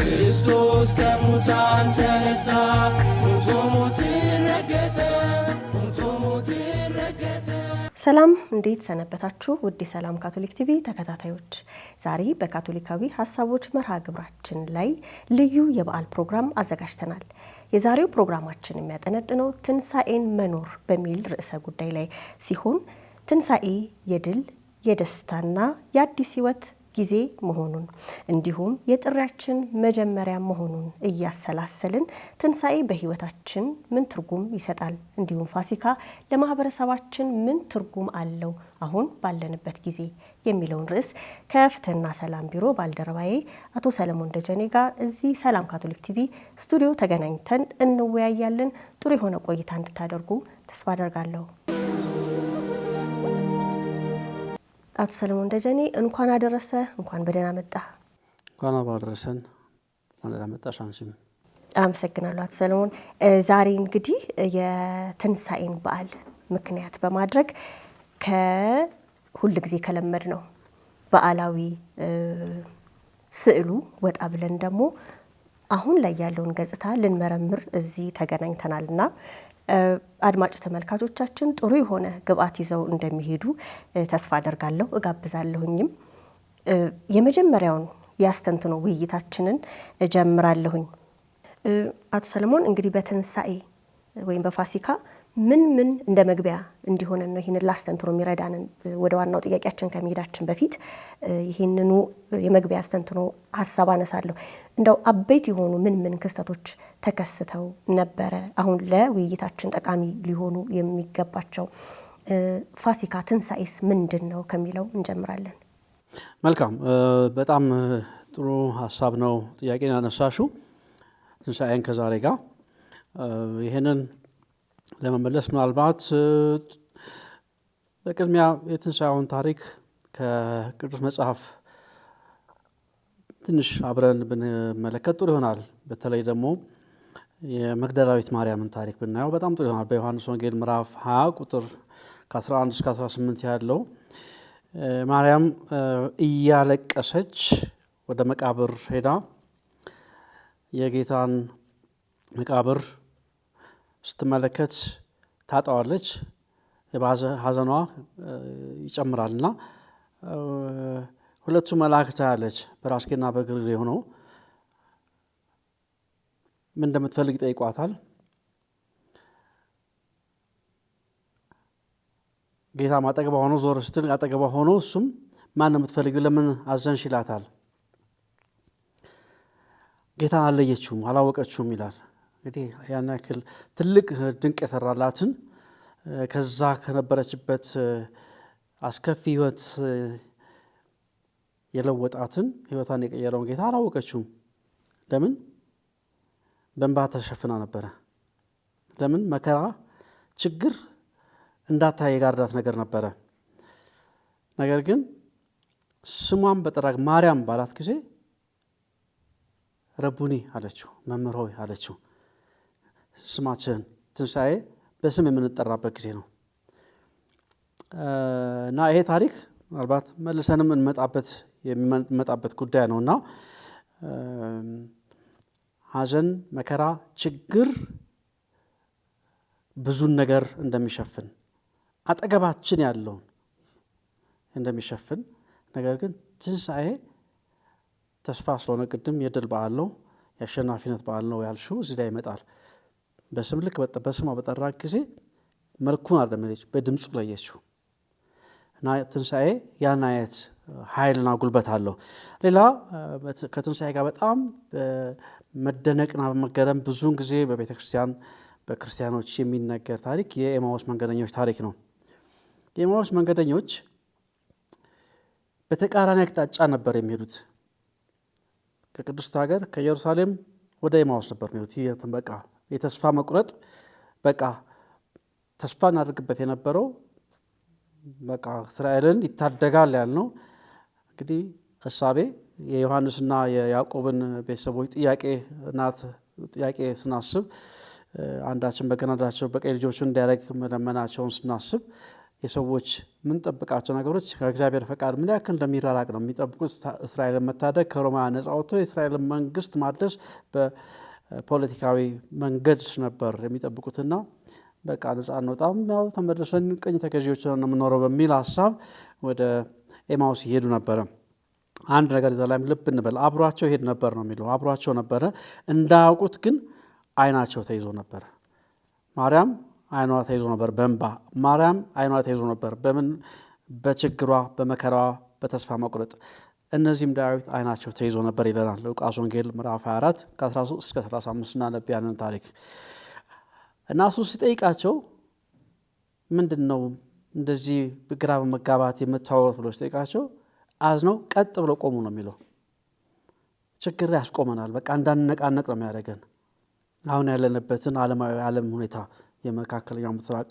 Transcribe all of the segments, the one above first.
ክርስቶስ ከሙታን ተነሳ ሞቶ ሞትን ረገጠ ሞቶ ሞትን ረገጠ። ሰላም እንዴት ሰነበታችሁ? ውድ ሰላም ካቶሊክ ቲቪ ተከታታዮች፣ ዛሬ በካቶሊካዊ ሐሳቦች መርሃ ግብራችን ላይ ልዩ የበዓል ፕሮግራም አዘጋጅተናል። የዛሬው ፕሮግራማችን የሚያጠነጥነው ትንሣኤን መኖር በሚል ርዕሰ ጉዳይ ላይ ሲሆን ትንሣኤ የድል የደስታና የአዲስ ሕይወት ጊዜ መሆኑን እንዲሁም የጥሪያችን መጀመሪያ መሆኑን እያሰላሰልን ትንሣኤ በሕይወታችን ምን ትርጉም ይሰጣል፣ እንዲሁም ፋሲካ ለማህበረሰባችን ምን ትርጉም አለው አሁን ባለንበት ጊዜ የሚለውን ርዕስ ከፍትህና ሰላም ቢሮ ባልደረባዬ አቶ ሰለሞን ደጀኔ ጋር እዚህ ሰላም ካቶሊክ ቲቪ ስቱዲዮ ተገናኝተን እንወያያለን። ጥሩ የሆነ ቆይታ እንድታደርጉ ተስፋ አደርጋለሁ። አቶ ሰለሞን ደጀኔ እንኳን አደረሰ፣ እንኳን በደህና መጣ። እንኳን አደረሰን፣ እንኳን ደህና መጣሽ። አመሰግናለሁ አቶ ሰለሞን። ዛሬ እንግዲህ የትንሣኤን በዓል ምክንያት በማድረግ ከሁል ጊዜ ከለመድ ነው በዓላዊ ስዕሉ ወጣ ብለን ደግሞ አሁን ላይ ያለውን ገጽታ ልንመረምር እዚህ ተገናኝተናልና አድማጭ ተመልካቾቻችን ጥሩ የሆነ ግብአት ይዘው እንደሚሄዱ ተስፋ አደርጋለሁ፣ እጋብዛለሁኝም። የመጀመሪያውን ያስተንትኖ ውይይታችንን እጀምራለሁኝ። አቶ ሰለሞን እንግዲህ በትንሣኤ ወይም በፋሲካ ምን እንደ መግቢያ እንዲሆነ ነው ይህንን ላስተንትኖ የሚረዳንን ወደ ዋናው ጥያቄያችን ከመሄዳችን በፊት ይህንኑ የመግቢያ አስተንትኖ ሀሳብ አነሳለሁ። እንደው አበይት የሆኑ ምን ክስተቶች ተከስተው ነበረ አሁን ለውይይታችን ጠቃሚ ሊሆኑ የሚገባቸው? ፋሲካ ትንሣኤስ ምንድን ነው ከሚለው እንጀምራለን። መልካም፣ በጣም ጥሩ ሀሳብ ነው ጥያቄን ያነሳሽው። ትንሣኤን ከዛሬ ጋር ይህንን ለመመለስ ምናልባት በቅድሚያ የትንሣኤውን ታሪክ ከቅዱስ መጽሐፍ ትንሽ አብረን ብንመለከት ጥሩ ይሆናል። በተለይ ደግሞ የመግደላዊት ማርያምን ታሪክ ብናየው በጣም ጥሩ ይሆናል። በዮሐንስ ወንጌል ምዕራፍ 20 ቁጥር ከ11 እስከ 18 ያለው ማርያም እያለቀሰች ወደ መቃብር ሄዳ የጌታን መቃብር ስትመለከት ታጣዋለች። የባዘ ሐዘኗ ይጨምራልና ሁለቱ መላእክት ታያለች፣ በራስጌና በእግር ሆነው ምን እንደምትፈልግ ይጠይቋታል። ጌታ አጠገቧ ሆኖ ዞር ስትል አጠገቧ ሆኖ እሱም ማን እንደምትፈልጊው ለምን አዘንሽ ይላታል። ጌታን አልለየችውም፣ አላወቀችውም ይላል። እንግዲህ ያን ያክል ትልቅ ድንቅ የሰራላትን ከዛ ከነበረችበት አስከፊ ሕይወት የለወጣትን ሕይወቷን የቀየረውን ጌታ አላወቀችውም። ለምን? በእንባ ተሸፍና ነበረ። ለምን? መከራ፣ ችግር እንዳታይ የጋርዳት ነገር ነበረ። ነገር ግን ስሟን በጠራች ማርያም ባላት ጊዜ ረቡኒ አለችው፣ መምህር ሆይ አለችው። ስማችን ትንሣኤ በስም የምንጠራበት ጊዜ ነው እና ይሄ ታሪክ ምናልባት መልሰንም የምንመጣበት ጉዳይ ነው እና ሐዘን፣ መከራ፣ ችግር ብዙን ነገር እንደሚሸፍን አጠገባችን ያለውን እንደሚሸፍን፣ ነገር ግን ትንሣኤ ተስፋ ስለሆነ ቅድም የድል በዓል ነው፣ የአሸናፊነት በዓል ነው ያልሽው እዚህ ላይ ይመጣል። በስም ልክ በስሟ በጠራ ጊዜ መልኩን አለመለች፣ በድምፁ ለየችው እና ትንሣኤ ያን አይነት ኃይልና ጉልበት አለው። ሌላ ከትንሣኤ ጋር በጣም መደነቅና በመገረም ብዙውን ጊዜ በቤተ ክርስቲያን በክርስቲያኖች የሚነገር ታሪክ የኤማውስ መንገደኞች ታሪክ ነው። የኤማውስ መንገደኞች በተቃራኒ አቅጣጫ ነበር የሚሄዱት። ከቅድስት ሀገር ከኢየሩሳሌም ወደ ኤማውስ ነበር የሚሄዱት። በቃ የተስፋ መቁረጥ፣ በቃ ተስፋ እናደርግበት የነበረው በቃ እስራኤልን ይታደጋል ያልነው እንግዲህ እሳቤ የዮሐንስና የያዕቆብን ቤተሰቦች ጥያቄ ስናስብ አንዳችን በገናዳቸው በቀኝ ልጆቹን እንዲያደርግ መለመናቸውን ስናስብ የሰዎች ምን ጠብቃቸው ነገሮች ከእግዚአብሔር ፈቃድ ምን ያክል እንደሚራራቅ ነው የሚጠብቁት። እስራኤልን መታደግ፣ ከሮማውያን ነጻ ወጥቶ የእስራኤልን መንግስት ማደስ በፖለቲካዊ መንገድ ነበር የሚጠብቁትና በቃ ነጻ እንወጣም ያው ተመልሰን ቀኝ ተገዢዎች ነው የምንኖረው በሚል ሀሳብ ወደ ኤማውስ ይሄዱ ነበረ። አንድ ነገር እዛ ላይም ልብ እንበል፣ አብሯቸው ይሄድ ነበር ነው የሚለው። አብሯቸው ነበረ፣ እንዳያውቁት ግን አይናቸው ተይዞ ነበር። ማርያም አይኗ ተይዞ ነበር በእንባ። ማርያም አይኗ ተይዞ ነበር በምን? በችግሯ፣ በመከራዋ፣ በተስፋ መቁረጥ። እነዚህም ዳዊት አይናቸው ተይዞ ነበር ይለናል ሉቃስ ወንጌል ምዕራፍ 24 ከ13 እስከ 35 እናነብ ያንን ታሪክ። እና እሱ ሲጠይቃቸው ምንድን ነው እንደዚህ ግራ በመጋባት የምታወሩት ብሎ ሲጠይቃቸው አዝነው ቀጥ ብለው ቆሙ ነው የሚለው። ችግር ያስቆመናል፣ በቃ እንዳንነቃነቅ ነው የሚያደርገን። አሁን ያለንበትን ዓለማዊ ዓለም ሁኔታ የመካከለኛው ምስራቅ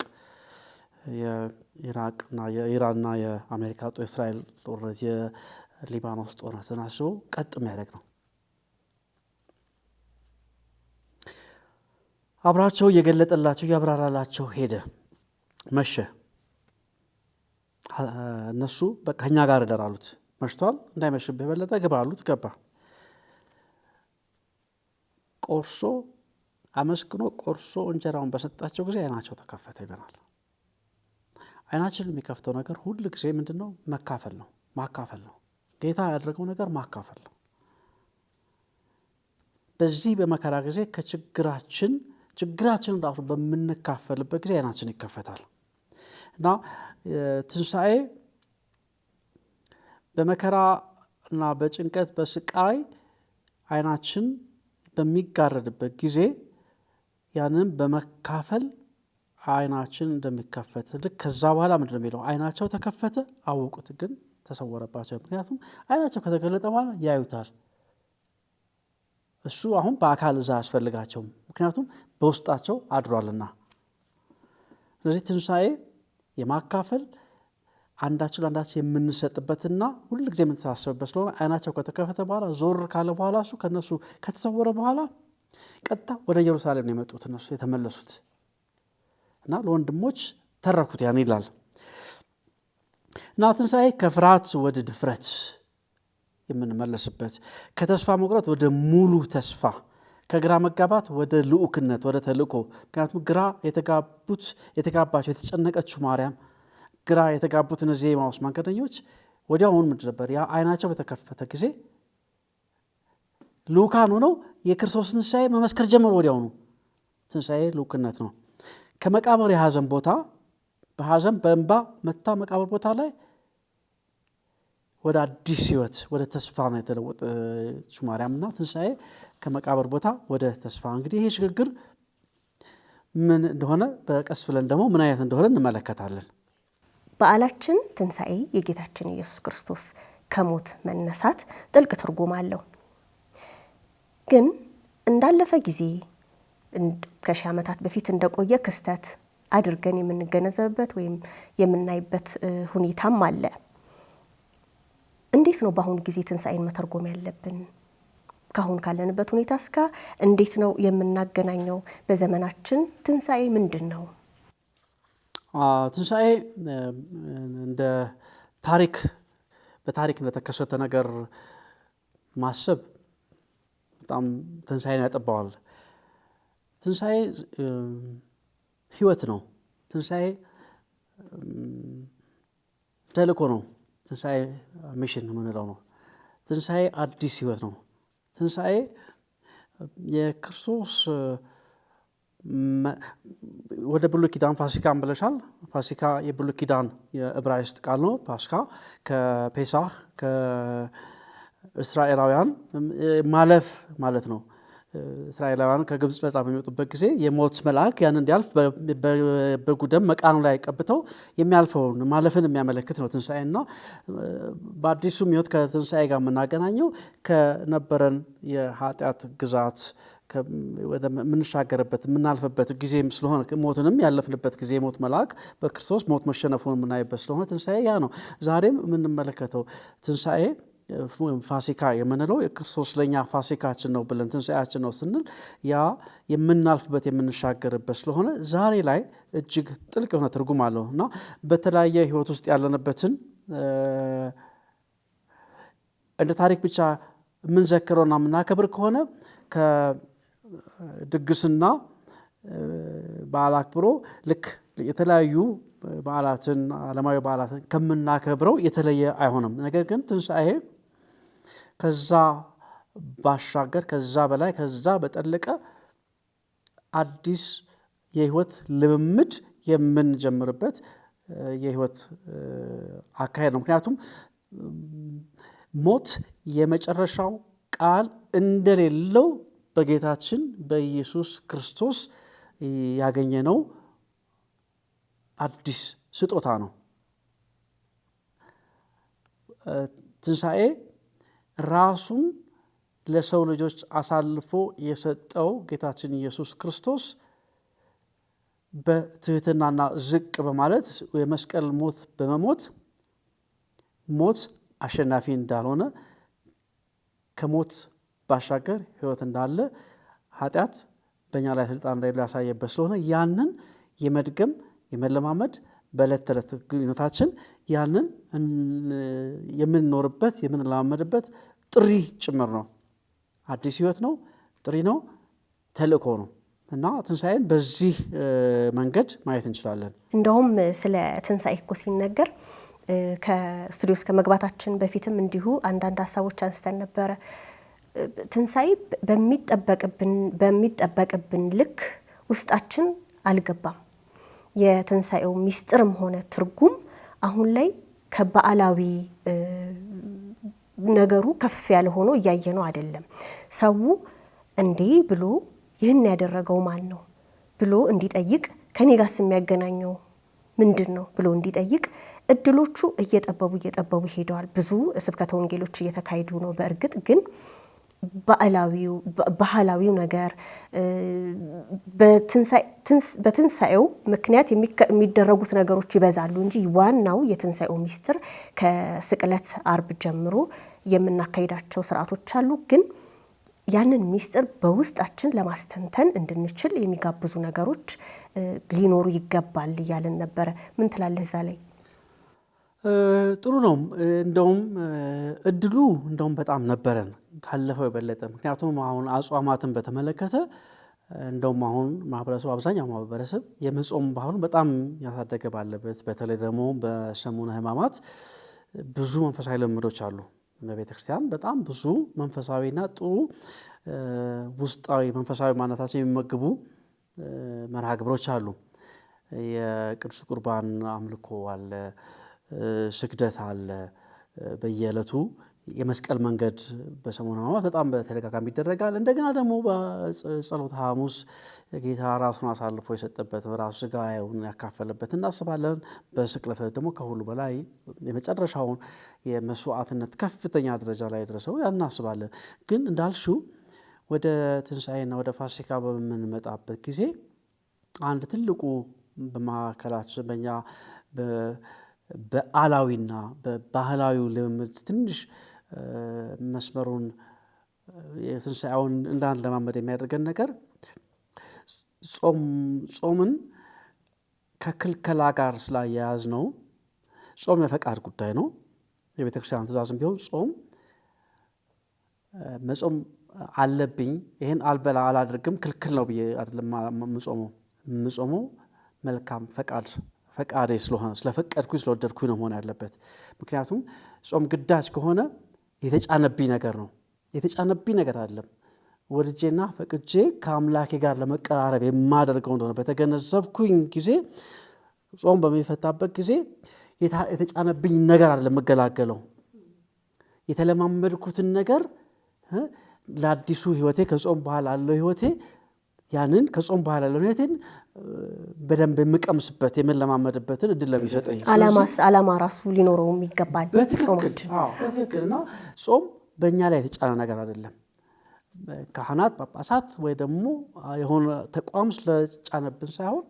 የኢራቅና የኢራንና የአሜሪካ ጦር፣ የእስራኤል ጦርነት፣ የሊባኖስ ጦርነትን አስበው ቀጥ የሚያደርግ ነው። አብራቸው እየገለጠላቸው እያብራራላቸው ሄደ። መሸ። እነሱ በቃ እኛ ጋር እደር አሉት። መሽቷል፣ እንዳይመሽብህ የበለጠ ግባ አሉት። ገባ። ቆርሶ አመስግኖ ቆርሶ እንጀራውን በሰጣቸው ጊዜ አይናቸው ተከፈተ ይለናል። አይናችን የሚከፍተው ነገር ሁል ጊዜ ምንድን ነው? መካፈል ነው፣ ማካፈል ነው። ጌታ ያደረገው ነገር ማካፈል ነው። በዚህ በመከራ ጊዜ ችግራችንን ራሱ በምንካፈልበት ጊዜ አይናችን ይከፈታል እና ትንሣኤ በመከራ እና በጭንቀት በስቃይ አይናችን በሚጋረድበት ጊዜ ያንን በመካፈል አይናችን እንደሚከፈት ልክ ከዛ በኋላ ምንድን ነው የሚለው? አይናቸው ተከፈተ አወቁት፣ ግን ተሰወረባቸው። ምክንያቱም አይናቸው ከተገለጠ በኋላ ያዩታል። እሱ አሁን በአካል እዛ አያስፈልጋቸውም፣ ምክንያቱም በውስጣቸው አድሯልና። ስለዚህ ትንሣኤ የማካፈል አንዳችን ለአንዳችን የምንሰጥበትና ሁል ጊዜ የምንተሳሰብበት ስለሆነ አይናቸው ከተከፈተ በኋላ ዞር ካለ በኋላ እሱ ከነሱ ከተሰወረ በኋላ ቀጥታ ወደ ኢየሩሳሌም ነው የመጡት እነሱ የተመለሱት እና ለወንድሞች ተረኩት ያን ይላል። እና ትንሣኤ ከፍርሃት ወደ ድፍረት የምንመለስበት፣ ከተስፋ መቁረጥ ወደ ሙሉ ተስፋ፣ ከግራ መጋባት ወደ ልዑክነት ወደ ተልእኮ። ምክንያቱም ግራ የተጋባቸው የተጨነቀችው ማርያም፣ ግራ የተጋቡት እነዚህ የኤማሁስ መንገደኞች ወዲያውኑ ምንድን ነበር? ያ አይናቸው በተከፈተ ጊዜ ልዑካን ሆነው የክርስቶስ ትንሣኤ መመስከር ጀመሩ። ወዲያውኑ ትንሣኤ ልዑክነት ነው። ከመቃብር የሐዘን ቦታ በሐዘን በእንባ መታ መቃብር ቦታ ላይ ወደ አዲስ ሕይወት ወደ ተስፋ ነው የተለወጠችው ማርያምና ትንሣኤ ከመቃብር ቦታ ወደ ተስፋ። እንግዲህ ይሄ ሽግግር ምን እንደሆነ በቀስ ብለን ደግሞ ምን አይነት እንደሆነ እንመለከታለን። በዓላችን ትንሣኤ የጌታችን ኢየሱስ ክርስቶስ ከሞት መነሳት ጥልቅ ትርጉም አለው። ግን እንዳለፈ ጊዜ ከሺህ ዓመታት በፊት እንደቆየ ክስተት አድርገን የምንገነዘብበት ወይም የምናይበት ሁኔታም አለ። እንዴት ነው በአሁኑ ጊዜ ትንሣኤን መተርጎም ያለብን? ካሁን ካለንበት ሁኔታ እስከ እንዴት ነው የምናገናኘው? በዘመናችን ትንሣኤ ምንድን ነው? ትንሣኤ እንደ በታሪክ እንደተከሰተ ነገር ማሰብ በጣም ትንሣኤን ያጠባዋል። ትንሣኤ ሕይወት ነው። ትንሣኤ ተልእኮ ነው። ትንሣኤ ሚሽን የምንለው ነው። ትንሣኤ አዲስ ሕይወት ነው። ትንሣኤ የክርስቶስ ወደ ብሉይ ኪዳን ፋሲካን ብለሻል። ፋሲካ የብሉይ ኪዳን የዕብራይስጥ ቃል ነው። ፓስካ ከፔሳህ ከእስራኤላውያን ማለፍ ማለት ነው። እስራኤላውያን ከግብፅ ነጻ በሚወጡበት ጊዜ የሞት መልአክ ያን እንዲያልፍ በበጉ ደም መቃኑ ላይ ቀብተው የሚያልፈውን ማለፍን የሚያመለክት ነው ትንሣኤና በአዲሱም ሕይወት ከትንሣኤ ጋር የምናገናኘው ከነበረን የኃጢአት ግዛት የምንሻገርበት የምናልፍበት ጊዜም ስለሆነ ሞትንም ያለፍንበት ጊዜ የሞት መልአክ በክርስቶስ ሞት መሸነፉን የምናይበት ስለሆነ ትንሣኤ ያ ነው። ዛሬም የምንመለከተው ትንሣኤ ፋሲካ የምንለው የክርስቶስ ለኛ ፋሲካችን ነው ብለን ትንሣኤያችን ነው ስንል ያ የምናልፍበት የምንሻገርበት ስለሆነ ዛሬ ላይ እጅግ ጥልቅ የሆነ ትርጉም አለው እና በተለያየ ህይወት ውስጥ ያለንበትን እንደ ታሪክ ብቻ የምንዘክረውና የምናከብር ከሆነ ከድግስና በዓል አክብሮ ልክ የተለያዩ በዓላትን ዓለማዊ በዓላትን ከምናከብረው የተለየ አይሆንም። ነገር ግን ትንሣኤ ከዛ ባሻገር ከዛ በላይ ከዛ በጠለቀ አዲስ የህይወት ልምምድ የምንጀምርበት የህይወት አካሄድ ነው። ምክንያቱም ሞት የመጨረሻው ቃል እንደሌለው በጌታችን በኢየሱስ ክርስቶስ ያገኘነው አዲስ ስጦታ ነው። ትንሣኤ ራሱን ለሰው ልጆች አሳልፎ የሰጠው ጌታችን ኢየሱስ ክርስቶስ በትህትናና ዝቅ በማለት የመስቀል ሞት በመሞት ሞት አሸናፊ እንዳልሆነ ከሞት ባሻገር ህይወት እንዳለ ኃጢአት በእኛ ላይ ስልጣን እንደሌለው ያሳየበት ስለሆነ ያንን የመድገም የመለማመድ በዕለት ተዕለት ግንኙነታችን ያንን የምንኖርበት የምንለማመድበት ጥሪ ጭምር ነው። አዲስ ህይወት ነው፣ ጥሪ ነው፣ ተልእኮ ነው እና ትንሣኤን በዚህ መንገድ ማየት እንችላለን። እንደውም ስለ ትንሣኤ እኮ ሲነገር ከስቱዲዮ እስከ መግባታችን በፊትም እንዲሁ አንዳንድ ሀሳቦች አንስተን ነበረ። ትንሣኤ በሚጠበቅብን ልክ ውስጣችን አልገባም። የትንሣኤው ሚስጥርም ሆነ ትርጉም አሁን ላይ ከበዓላዊ ነገሩ ከፍ ያለ ሆኖ እያየ ነው አይደለም። ሰው እንዴ ብሎ ይህን ያደረገው ማን ነው ብሎ እንዲጠይቅ ከኔ ጋርስ የሚያገናኘው ምንድን ነው ብሎ እንዲጠይቅ እድሎቹ እየጠበቡ ሄደዋል። ብዙ ስብከተ ወንጌሎች እየተካሄዱ ነው። በእርግጥ ግን ባህላዊው ነገር በትንሣኤው ምክንያት የሚደረጉት ነገሮች ይበዛሉ እንጂ ዋናው የትንሣኤው ሚስጥር ከስቅለት አርብ ጀምሮ የምናካሄዳቸው ስርዓቶች አሉ። ግን ያንን ሚስጥር በውስጣችን ለማስተንተን እንድንችል የሚጋብዙ ነገሮች ሊኖሩ ይገባል እያልን ነበረ። ምን ትላለህ እዛ ላይ? ጥሩ ነው። እንደውም እድሉ እንደውም በጣም ነበረን ካለፈው የበለጠ። ምክንያቱም አሁን አጽዋማትን በተመለከተ እንደውም አሁን ማህበረሰቡ አብዛኛው ማህበረሰብ የመጾም ባህሉ በጣም ያሳደገ ባለበት በተለይ ደግሞ በሰሙነ ሕማማት ብዙ መንፈሳዊ ልምዶች አሉ። በቤተ ክርስቲያን በጣም ብዙ መንፈሳዊና ጥሩ ውስጣዊ መንፈሳዊ ማንነታችን የሚመግቡ መርሃ ግብሮች አሉ። የቅዱስ ቁርባን አምልኮ አለ፣ ስግደት አለ። በየዕለቱ የመስቀል መንገድ በሰሙነ ሕማማት በጣም በተደጋጋሚ ይደረጋል። እንደገና ደግሞ በጸሎተ ሐሙስ ጌታ ራሱን አሳልፎ የሰጠበት ራሱ ሥጋውን ያካፈለበት እናስባለን። በስቅለት ደግሞ ከሁሉ በላይ የመጨረሻውን የመስዋዕትነት ከፍተኛ ደረጃ ላይ ደረሰው እናስባለን። ግን እንዳልሽው ወደ ትንሣኤና ወደ ፋሲካ በምንመጣበት ጊዜ አንድ ትልቁ በማዕከላችን በእኛ በዓላዊና በባህላዊው ልምምድ ትንሽ መስመሩን የትንሣኤውን እንዳንለማመድ የሚያደርገን ነገር ጾምን ከክልከላ ጋር ስላያያዝ ነው። ጾም የፈቃድ ጉዳይ ነው። የቤተ ክርስቲያን ትእዛዝም ቢሆን ጾም መጾም አለብኝ ይህን አልበላ አላደርግም ክልክል ነው ብዬ አይደለም የምጾመው መልካም ፈቃዴ ስለሆነ ስለፈቀድኩኝ ስለወደድኩኝ ነው መሆን ያለበት። ምክንያቱም ጾም ግዳጅ ከሆነ የተጫነብኝ ነገር ነው። የተጫነብኝ ነገር አይደለም። ወድጄና ፈቅጄ ከአምላኬ ጋር ለመቀራረብ የማደርገው እንደሆነ በተገነዘብኩኝ ጊዜ ጾም በሚፈታበት ጊዜ የተጫነብኝ ነገር አይደለም መገላገለው። የተለማመድኩትን ነገር ለአዲሱ ህይወቴ ከጾም በኋላ ያለው ህይወቴ ያንን ከጾም በኋላ ያለው ህይወቴን በደንብ የምቀምስበት የምለማመድበትን እድል ለሚሰጠኝ ዓላማ ራሱ ሊኖረው ይገባል። በትክክልና ጾም በእኛ ላይ የተጫነ ነገር አይደለም። ካህናት፣ ጳጳሳት ወይ ደግሞ የሆነ ተቋም ስለጫነብን ሳይሆን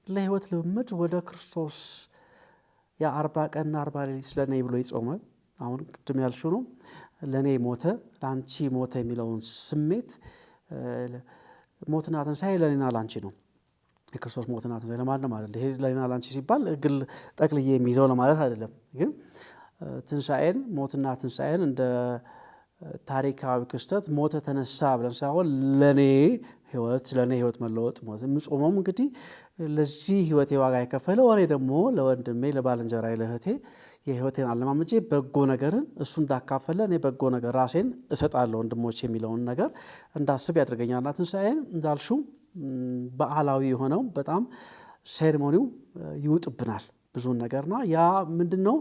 ለህይወት ልምምድ ወደ ክርስቶስ ያ 40 ቀንና 40 ሌሊት ስለኔ ብሎ ይጾማል። አሁን ቅድም ያልሽው ነው ለኔ ሞተ ላንቺ ሞተ የሚለውን ስሜት ሞትና ትንሣኤ ለኔና ላንቺ ነው የክርስቶስ ሞትና ትንሣኤ ለማንም አይደለም ይሄ ለኔና ላንቺ ሲባል ግል ጠቅልዬ የሚይዘው ለማለት አይደለም ግን ትንሣኤን ሞትና ትንሣኤን እንደ ታሪካዊ ክስተት ሞተ ተነሳ ብለን ሳይሆን ለኔ ህይወት መለወጥ ሞት ምጾመም እንግዲህ ለዚህ ህይወቴ ዋጋ የከፈለው እኔ ደግሞ ለወንድሜ ለባልንጀራዬ ለእህቴ የህይወቴን አለማመጄ በጎ ነገርን እሱ እንዳካፈለ እኔ በጎ ነገር ራሴን እሰጣለሁ ወንድሞቼ የሚለውን ነገር እንዳስብ ያደርገኛልና ትንሣኤን እንዳልሽው በዓላዊ የሆነው በጣም ሴሬሞኒው ይውጥብናል ብዙ ነገርና ያ ምንድነው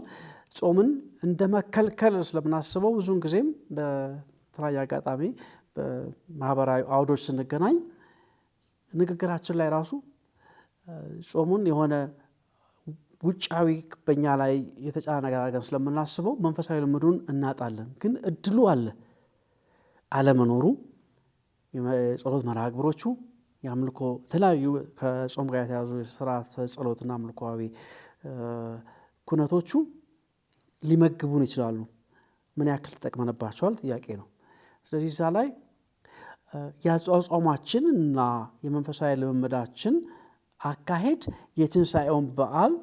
ጾምን እንደመከልከል ስለምናስበው ብዙን ጊዜም በተለያየ አጋጣሚ በማህበራዊ አውዶች ስንገናኝ ንግግራችን ላይ ራሱ ጾሙን የሆነ ውጫዊ በእኛ ላይ የተጫነ ነገር አድርገን ስለምናስበው መንፈሳዊ ልምዱን እናጣለን ግን እድሉ አለ አለመኖሩ የጸሎት መርሃ ግብሮቹ ያምልኮ ተለያዩ ከጾም ጋር የተያዙ ስርዓተ ጸሎትና አምልኮአዊ ኩነቶቹ ሊመግቡን ይችላሉ ምን ያክል ተጠቅመንባቸዋል ጥያቄ ነው ስለዚህ እዛ ላይ ያጿጿማችንና የመንፈሳዊ ልምምዳችን አካሄድ የትንሣኤውን በዓል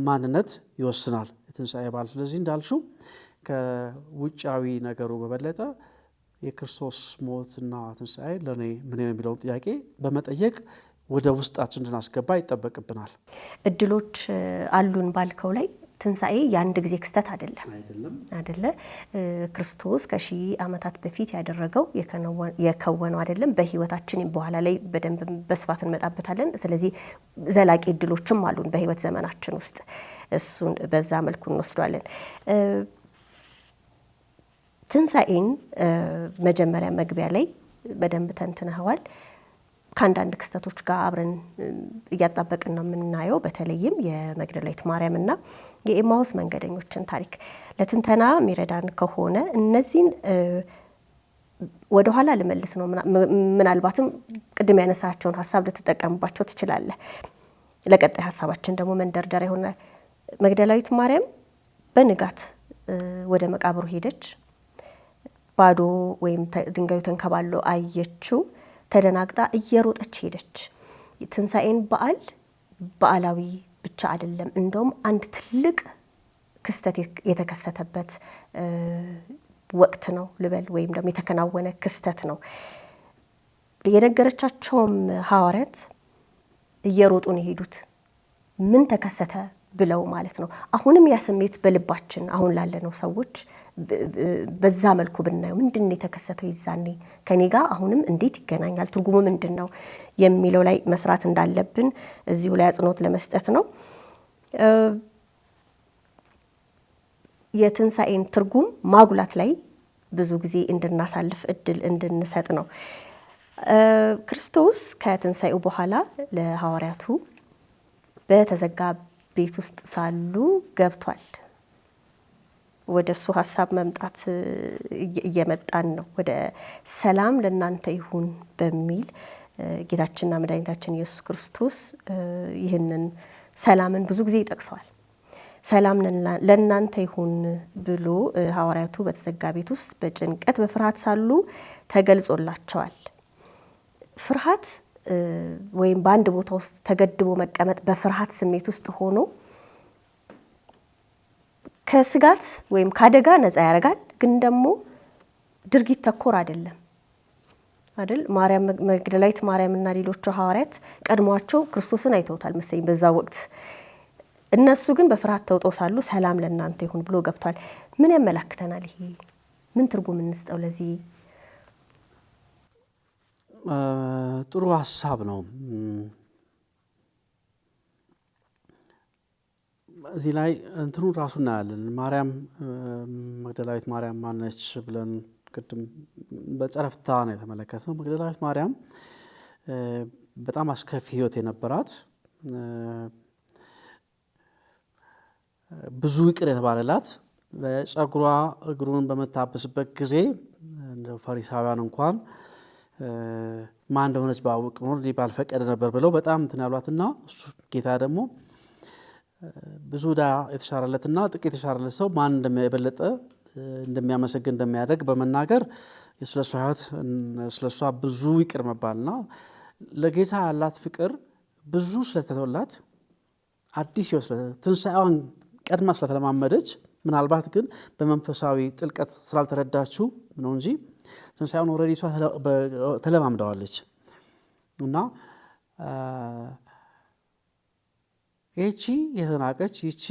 ማንነት ይወስናል የትንሣኤ በዓል ስለዚህ እንዳልሽው ከውጫዊ ነገሩ በበለጠ የክርስቶስ ሞትና ትንሣኤ ለኔ ምን የሚለውን ጥያቄ በመጠየቅ ወደ ውስጣችን እንድናስገባ ይጠበቅብናል እድሎች አሉን ባልከው ላይ ትንሣኤ የአንድ ጊዜ ክስተት አይደለ ክርስቶስ ከሺህ ዓመታት በፊት ያደረገው የከወነው አይደለም በህይወታችን በኋላ ላይ በደንብ በስፋት እንመጣበታለን ስለዚህ ዘላቂ እድሎችም አሉን በህይወት ዘመናችን ውስጥ እሱን በዛ መልኩ እንወስዷለን ትንሣኤን መጀመሪያ መግቢያ ላይ በደንብ ተንትነዋል ከአንዳንድ ክስተቶች ጋር አብረን እያጣበቅን ነው የምናየው በተለይም የመግደላዊት ማርያምና የኤማውስ መንገደኞችን ታሪክ ለትንተና የሚረዳን ከሆነ እነዚህን ወደ ኋላ ልመልስ ነው ምናልባትም ቅድም ያነሳቸውን ሐሳብ ልትጠቀምባቸው ትችላለህ ለቀጣይ ሐሳባችን ደግሞ መንደርደሪያ ይሆናል መግደላዊት ማርያም በንጋት ወደ መቃብሩ ሄደች ባዶ ወይም ድንጋዩ ተንከባሎ አየችው ተደናግጣ እየሮጠች ሄደች ትንሣኤን በዓላዊ ብቻ አይደለም እንደውም አንድ ትልቅ ክስተት የተከሰተበት ወቅት ነው ልበል ወይም ደግሞ የተከናወነ ክስተት ነው የነገረቻቸውም ሐዋርያት እየሮጡ ነው ሄዱት ምን ተከሰተ ብለው ማለት ነው አሁንም ያ ስሜት በልባችን አሁን ላለነው ሰዎች በዛ መልኩ ብናየው ምንድነው የተከሰተው ይዛኔ ከኔ ጋር አሁንም እንዴት ይገናኛል ትርጉሙ ምንድነው የሚለው ላይ መስራት እንዳለብን እዚሁ ላይ አጽንኦት ለመስጠት ነው የትንሣኤን ትርጉም ማጉላት ላይ ብዙ ጊዜ እንድናሳልፍ እድል እንድንሰጥ ነው ክርስቶስ ከትንሣኤው በኋላ ለሐዋርያቱ በተዘጋ ቤት ውስጥ ሳሉ ገብቷል ወደሱ ሐሳብ መምጣት እየመጣን ነው ወደ ሰላም ለእናንተ ይሁን በሚል ጌታችንና መድኃኒታችን ኢየሱስ ክርስቶስ ይህንን ሰላምን ብዙ ጊዜ ይጠቅሰዋል ሰላም ለእናንተ ይሁን ብሎ ሐዋርያቱ በተዘጋ ቤት ውስጥ በጭንቀት በፍርሃት ሳሉ ተገልጾላቸዋል ፍርሃት ወይም በአንድ ቦታ ውስጥ ተገድቦ መቀመጥ በፍርሃት ስሜት ውስጥ ሆኖ ከስጋት ወይም ካደጋ ነፃ ያረጋል ግን ደግሞ ድርጊት ተኮር አይደለም ማርያም መግደላዊት ማርያምና ሌሎቹ ሐዋርያት ቀድሟቸው ክርስቶስን አይተውታል መሰለኝ በዛ ወቅት እነሱ ግን በፍርሃት ተውጠው ሳሉ ሰላም ለእናንተ ይሁን ብሎ ገብቷል ምን ያመላክተናል ይሄ ምን ትርጉም እንስጠው ለዚህ ጥሩ ሐሳብ ነው እዚህ ላይ እንትኑ ራሱ እናያለን ማርያም መግደላዊት ማርያም ማነች ብለን ቅድም በጸረፍታ ነው የተመለከተው መግደላዊት ማርያም በጣም አስከፊ ህይወት የነበራት ብዙ ይቅር የተባለላት በጸጉሯ እግሩን በመታበስበት ጊዜ እንደ ፈሪሳውያን እንኳን ማን እንደሆነች ባወቅ ነው ባልፈቀደ ነበር ብለው በጣም እንትን ያሏትና ጌታ ደግሞ ብዙ ዕዳ የተሻረለትና ጥቂት የተሻረለት ሰው ማን እንደሚበለጠ እንደሚያመሰግን እንደሚያደርግ በመናገር ስለሷ ሕይወት ስለሷ ብዙ ይቅር መባልና ለጌታ ያላት ፍቅር ብዙ ስለተተወላት አዲስ ሕይወት ትንሣኤዋን ቀድማ ስለተለማመደች ምናልባት ግን በመንፈሳዊ ጥልቀት ስላልተረዳችው ነው እንጂ ትንሣኤውን ኦልሬዲ እሷ ተለማምደዋለች። እና ይቺ የተናቀች ይቺ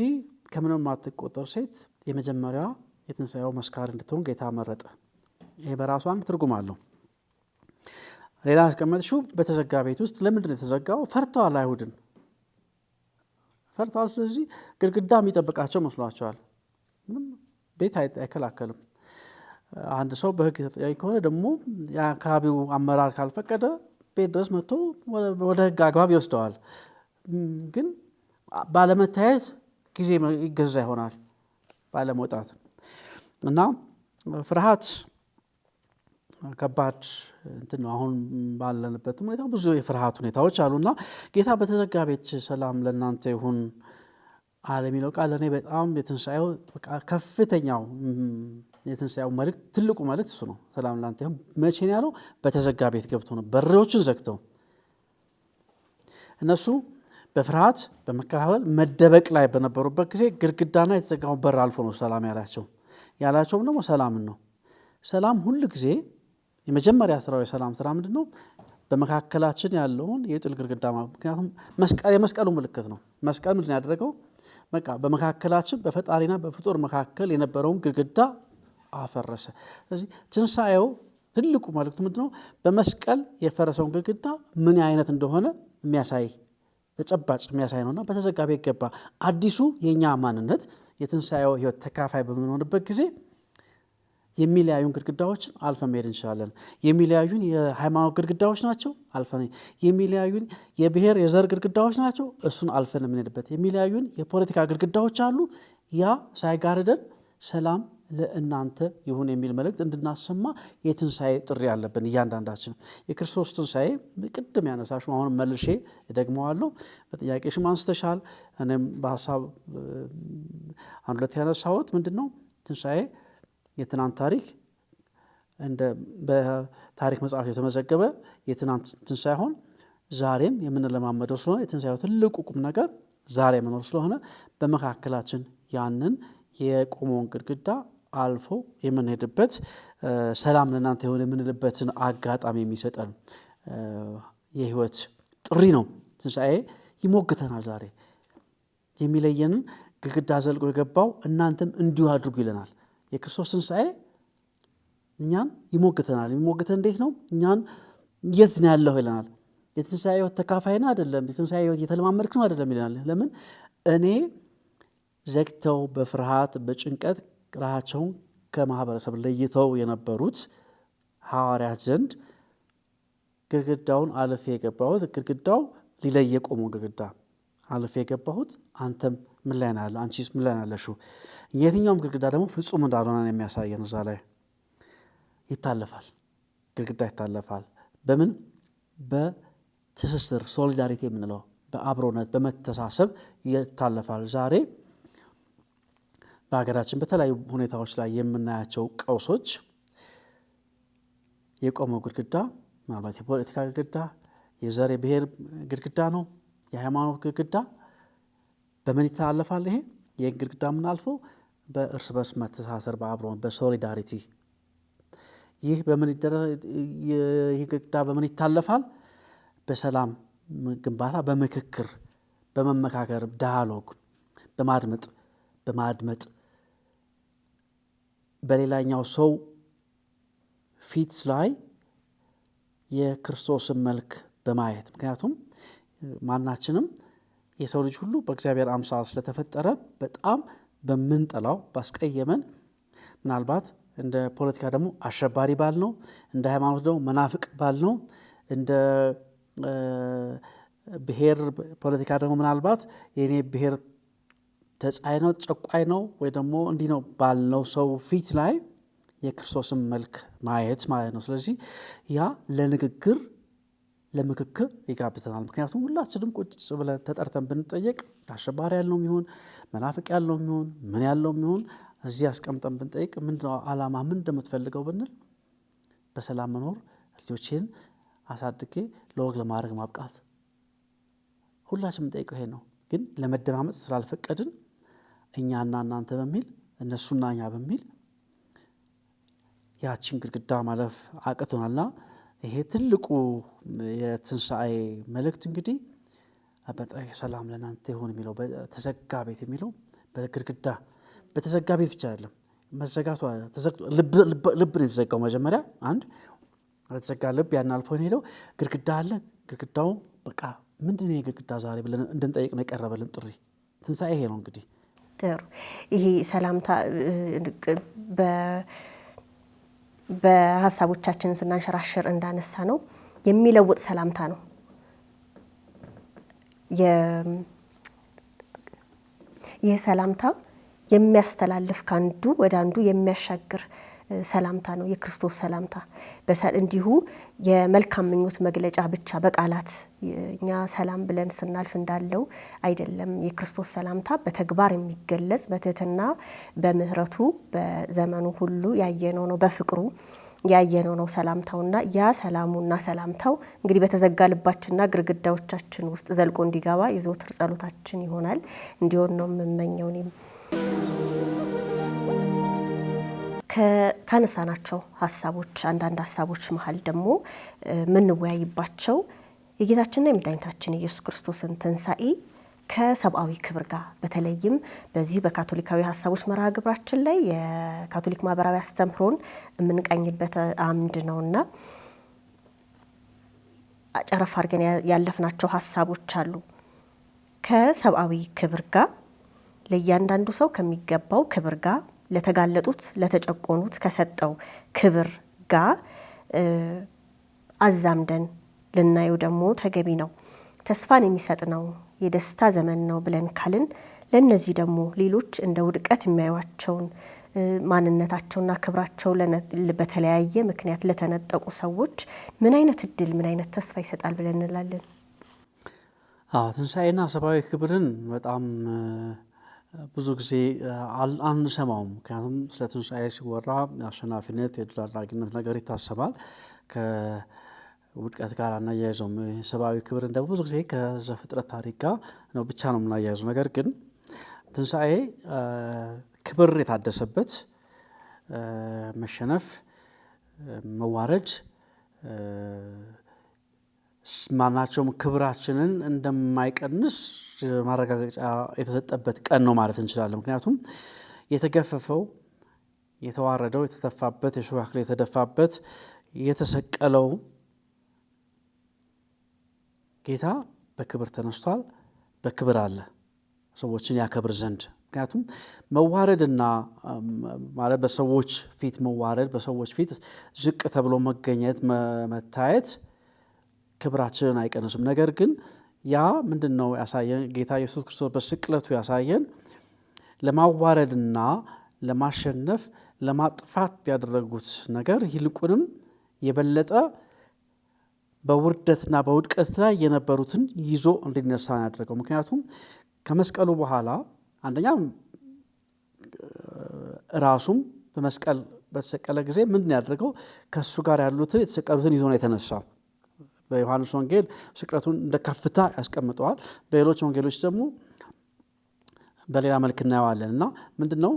ከምንም ማትቆጠር ሴት የመጀመሪያዋ የትንሣኤው መስካሪ እንድትሆን ጌታ መረጠ። ይሄ በራሱ አንድ ትርጉም አለው። ሌላ አስቀመጥሽው በተዘጋ ቤት ውስጥ ለምንድን ነው የተዘጋው? ፈርተዋል፣ አይሁድን ፈርተዋል። ስለዚህ ግድግዳ የሚጠብቃቸው መስሏቸዋል። ምንም ቤት አይከላከልም። አንድ ሰው በሕግ ተጠያቂ ከሆነ ደግሞ የአካባቢው አመራር ካልፈቀደ ቤት ድረስ መጥቶ ወደ ሕግ አግባብ ይወስደዋል። ግን ባለመታየት ጊዜ ይገዛ ይሆናል ባለመውጣት እና ፍርሃት ከባድ እንትን ነው። አሁን ባለንበት ሁኔታ ብዙ የፍርሃት ሁኔታዎች አሉና ጌታ በተዘጋ ቤት ሰላም ለእናንተ ይሁን አለ የሚለው ቃል ለእኔ በጣም የትንሣኤው ከፍተኛው የትንሣኤው መልእክት ትልቁ መልእክት እሱ ነው። ሰላም ለእናንተ ይሁን መቼ ነው ያለው? በተዘጋ ቤት ገብቶ ነው። በሮችን ዘግተው እነሱ በፍርሃት በመከፋፈል መደበቅ ላይ በነበሩበት ጊዜ ግድግዳና የተዘጋውን በር አልፎ ነው ሰላም ያላቸውም ደግሞ ሰላምን ነው። ሰላም ሁሉ ጊዜ የመጀመሪያ ስራው የሰላም ስራ ምንድን ነው? በመካከላችን ያለውን የጥል ግድግዳ ምክንያቱም የመስቀሉ ምልክት ነው። መስቀል ምንድን ያደረገው? በቃ በመካከላችን በፈጣሪና በፍጡር መካከል የነበረውን ግድግዳ አፈረሰ። ስለዚህ ትንሣኤው ትልቁ መልእክቱ ምንድን ነው? በመስቀል የፈረሰውን ግድግዳ ምን አይነት እንደሆነ የሚያሳይ ተጨባጭ የሚያሳይ ነውና በተዘጋ ቤት ገባ። አዲሱ የእኛ ማንነት የትንሣኤው ሕይወት ተካፋይ በምንሆንበት ጊዜ የሚለያዩን ግድግዳዎችን አልፈን መሄድ እንችላለን። የሚለያዩን የሃይማኖት ግድግዳዎች ናቸው፣ አልፈን የሚለያዩን የብሔር የዘር ግድግዳዎች ናቸው፣ እሱን አልፈን የምንሄድበት የሚለያዩን የፖለቲካ ግድግዳዎች አሉ። ያ ሳይጋርደን ሰላም ለእናንተ ይሁን የሚል መልእክት እንድናሰማ የትንሣኤ ጥሪ ያለብን እያንዳንዳችን። የክርስቶስ ትንሣኤ ቅድም ያነሳሽው አሁን መልሼ እደግመዋለሁ። በጥያቄሽም አንስተሻል፣ እኔም በሀሳብ አንድ ሁለት ያነሳሁት ምንድን ነው? ትንሣኤ የትናንት ታሪክ በታሪክ መጽሐፍ የተመዘገበ የትናንት ትንሣኤ ሆን ዛሬም የምንለማመደው ስለሆነ የትንሣኤው ትልቁ ቁም ነገር ዛሬ መኖር ስለሆነ በመካከላችን ያንን የቆመውን ግድግዳ አልፎ የምንሄድበት ሰላም ለእናንተ የሆነ የምንልበትን አጋጣሚ የሚሰጠን የህይወት ጥሪ ነው። ትንሣኤ ይሞግተናል። ዛሬ የሚለየንን ግድግዳ ዘልቆ የገባው እናንተም እንዲሁ አድርጉ ይለናል። የክርስቶስ ትንሣኤ እኛን ይሞግተናል። የሚሞግተን እንዴት ነው? እኛን የት ነው ያለሁ ይለናል። የትንሣኤ ህይወት ተካፋይና አይደለም፣ የትንሣኤ ህይወት እየተለማመድክ ነው አይደለም ይለናል። ለምን? እኔ ዘግተው በፍርሃት በጭንቀት ራሳቸውን ከማህበረሰብ ለይተው የነበሩት ሐዋርያት ዘንድ ግድግዳውን አልፌ የገባሁት ግድግዳው ሊለይ የቆመው ግድግዳ አልፌ የገባሁት አንተም ምን ላይ ናለ? አንቺስ ምን ላይ ናለሽው? የትኛውም ግድግዳ ደግሞ ፍጹም እንዳልሆነ የሚያሳየን እዛ ላይ ይታለፋል። ግድግዳ ይታለፋል። በምን? በትስስር ሶሊዳሪቲ የምንለው በአብሮነት በመተሳሰብ ይታለፋል። ዛሬ በሀገራችን በተለያዩ ሁኔታዎች ላይ የምናያቸው ቀውሶች የቆመው ግድግዳ ምናልባት የፖለቲካ ግድግዳ፣ የዘር የብሔር ግድግዳ ነው፣ የሃይማኖት ግድግዳ በምን ይተላለፋል? ይህ ግድግዳ የምናልፈው በእርስ በርስ መተሳሰር በአብሮነት በሶሊዳሪቲ። ይህ ግድግዳ በምን ይታለፋል? በሰላም ግንባታ፣ በምክክር፣ በመመካከር ዳያሎግ፣ በማድመጥ በሌላኛው ሰው ፊት ላይ የክርስቶስን መልክ በማየት ምክንያቱም ማናችንም የሰው ልጅ ሁሉ በእግዚአብሔር አምሳል ስለተፈጠረ በጣም በምንጠላው ባስቀየመን ምናልባት እንደ ፖለቲካ ደግሞ አሸባሪ ባል ነው፣ እንደ ሃይማኖት ደግሞ መናፍቅ ባል ነው፣ እንደ ብሔር ፖለቲካ ደግሞ ምናልባት የኔ ብሔር ተጻይ ነው ጨቋይ ነው ወይ ደግሞ እንዲህ ነው ባልነው ሰው ፊት ላይ የክርስቶስን መልክ ማየት ማለት ነው። ስለዚህ ያ ለንግግር ለምክክር ይጋብዘናል። ምክንያቱም ሁላችንም ቁጭ ብለን ተጠርተን ብንጠየቅ አሸባሪ ያለው ይሁን መናፍቅ ያለው ይሁን ምን ያለው ይሁን እዚህ አስቀምጠን ብንጠይቅ ምንድነው ዓላማ ምን እንደምትፈልገው ብንል በሰላም መኖር ልጆችን አሳድጌ ለወግ ለማድረግ ማብቃት ሁላችንም የምንጠይቀው ይሄ ነው። ግን ለመደማመጥ ስላልፈቀድን እኛና እናንተ በሚል እነሱና እኛ በሚል ያችን ግድግዳ ማለፍ አቅቶናልና ይሄ ትልቁ የትንሣኤ መልእክት እንግዲህ ሰላም ለእናንተ ይሁን የሚለው በተዘጋ ቤት የሚለው በግድግዳ በተዘጋ ቤት ብቻ አይደለም መዘጋቱ ተዘግቶ ልብ ነው የተዘጋው። መጀመሪያ አንድ በተዘጋ ልብ ያን አልፎ ሄደው ግድግዳ አለ። ግድግዳው በቃ ምንድነው የግድግዳ ዛሬ ብለን እንድንጠይቅ ነው የቀረበልን ጥሪ። ትንሣኤ ይሄ ነው እንግዲህ። ጥሩ። ይሄ ሰላምታ በሀሳቦቻችን ስናንሸራሽር እንዳነሳ ነው የሚለውጥ ሰላምታ ነው። ይህ ሰላምታ የሚያስተላልፍ ካንዱ ወደ አንዱ የሚያሻግር ሰላምታ ነው የክርስቶስ ሰላምታ። እንዲሁ የመልካም ምኞት መግለጫ ብቻ በቃላት እኛ ሰላም ብለን ስናልፍ እንዳለው አይደለም። የክርስቶስ ሰላምታ በተግባር የሚገለጽ በትህትና በምህረቱ በዘመኑ ሁሉ ያየነው ነው፣ በፍቅሩ ያየነው ነው ሰላምታውና ያ ሰላሙና ሰላምታው እንግዲህ በተዘጋ ልባችንና ግድግዳዎቻችን ውስጥ ዘልቆ እንዲገባ የዘወትር ጸሎታችን ይሆናል። እንዲሆን ነው የምመኘው። እኔም ካነሳናቸው ሀሳቦች አንዳንድ ሀሳቦች መሀል ደግሞ ምንወያይባቸው የጌታችንና የመድኃኒታችን ኢየሱስ ክርስቶስን ትንሣኤ ከሰብአዊ ክብር ጋር በተለይም በዚህ በካቶሊካዊ ሀሳቦች መርሃ ግብራችን ላይ የካቶሊክ ማህበራዊ አስተምህሮን የምንቃኝበት አምድ ነውና አጨረፍ አድርገን ያለፍናቸው ሀሳቦች አሉ። ከሰብአዊ ክብር ጋር ለእያንዳንዱ ሰው ከሚገባው ክብር ጋር ለተጋለጡት ለተጨቆኑት ከሰጠው ክብር ጋር አዛምደን ልናየው ደግሞ ተገቢ ነው። ተስፋን የሚሰጥ ነው፣ የደስታ ዘመን ነው ብለን ካልን ለነዚህ ደግሞ ሌሎች እንደ ውድቀት የሚያዩዋቸውን ማንነታቸውና ክብራቸው በተለያየ ምክንያት ለተነጠቁ ሰዎች ምን አይነት እድል ምን አይነት ተስፋ ይሰጣል ብለን እንላለን? ትንሣኤና ሰብአዊ ክብርን በጣም ብዙ ጊዜ አንሰማውም። ምክንያቱም ስለ ትንሣኤ ሲወራ አሸናፊነት የድል አድራጊነት ነገር ይታሰባል። ከውድቀት ጋር አናያይዘውም። ሰብአዊ ክብርን ደግሞ ብዙ ጊዜ ከዘፍጥረት ታሪክ ጋር ነው ብቻ ነው የምናያይዘው። ነገር ግን ትንሣኤ ክብር የታደሰበት መሸነፍ፣ መዋረድ ማናቸውም ክብራችንን እንደማይቀንስ ማረጋገጫ የተሰጠበት ቀን ነው ማለት እንችላለን። ምክንያቱም የተገፈፈው፣ የተዋረደው፣ የተተፋበት፣ የሾህ አክሊል የተደፋበት፣ የተሰቀለው ጌታ በክብር ተነስቷል፣ በክብር አለ ሰዎችን ያከብር ዘንድ። ምክንያቱም መዋረድና ማለት በሰዎች ፊት መዋረድ፣ በሰዎች ፊት ዝቅ ተብሎ መገኘት መታየት ክብራችንን አይቀንሱም። ነገር ግን ያ ምንድን ነው ያሳየን? ጌታ ኢየሱስ ክርስቶስ በስቅለቱ ያሳየን ለማዋረድና ለማሸነፍ ለማጥፋት ያደረጉት ነገር ይልቁንም የበለጠ በውርደትና በውድቀት ላይ የነበሩትን ይዞ እንዲነሳ ያደረገው። ምክንያቱም ከመስቀሉ በኋላ አንደኛ ራሱም በመስቀል በተሰቀለ ጊዜ ምንድን ያደረገው? ከእሱ ጋር ያሉትን የተሰቀሉትን ይዞ ነው የተነሳው። በዮሐንስ ወንጌል ስቅለቱን እንደ ከፍታ ያስቀምጠዋል። በሌሎች ወንጌሎች ደግሞ በሌላ መልክ እናየዋለን። እና ምንድን ነው